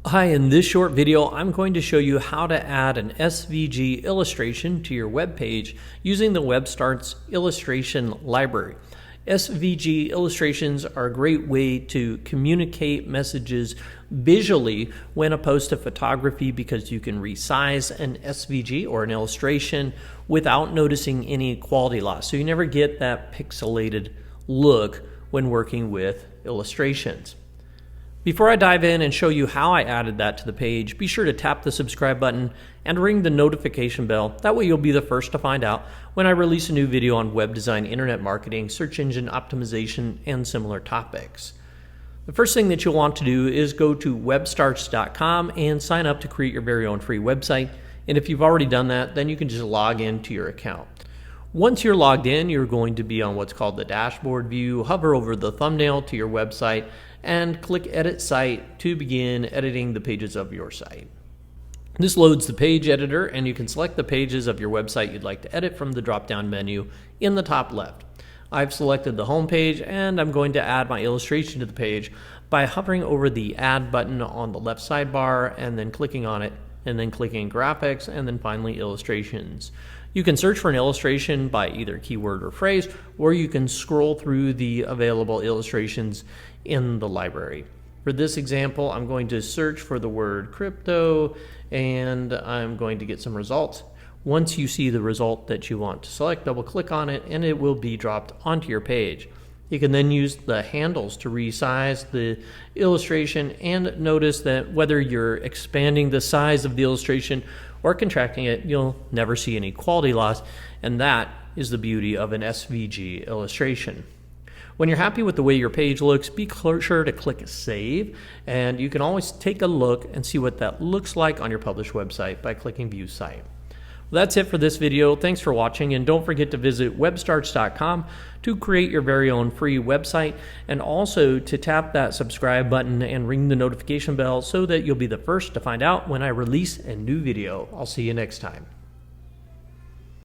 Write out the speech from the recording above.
Hi, in this short video, I'm going to show you how to add an SVG illustration to your web page using the WebStarts illustration library. SVG illustrations are a great way to communicate messages visually when opposed to photography because you can resize an SVG or an illustration without noticing any quality loss. So you never get that pixelated look when working with illustrations. Before I dive in and show you how I added that to the page, be sure to tap the subscribe button and ring the notification bell. That way you'll be the first to find out when I release a new video on web design, internet marketing, search engine optimization, and similar topics. The first thing that you'll want to do is go to WebStarts.com and sign up to create your very own free website. And if you've already done that, then you can just log into your account. Once you're logged in, you're going to be on what's called the dashboard view. Hover over the thumbnail to your website and click Edit Site to begin editing the pages of your site. This loads the page editor, and you can select the pages of your website you'd like to edit from the drop-down menu in the top left. I've selected the home page, and I'm going to add my illustration to the page by hovering over the Add button on the left sidebar and then clicking on it, and then clicking Graphics, and then finally Illustrations. You can search for an illustration by either keyword or phrase, or you can scroll through the available illustrations in the library. For this example, I'm going to search for the word crypto, and I'm going to get some results. Once you see the result that you want to select, double click on it, and it will be dropped onto your page. You can then use the handles to resize the illustration, and notice that whether you're expanding the size of the illustration or contracting it, you'll never see any quality loss, and that is the beauty of an SVG illustration. When you're happy with the way your page looks, be sure to click Save, and you can always take a look and see what that looks like on your published website by clicking View Site. Well, that's it for this video. Thanks for watching, and don't forget to visit WebStarts.com to create your very own free website, and also to tap that subscribe button and ring the notification bell so that you'll be the first to find out when I release a new video. I'll see you next time.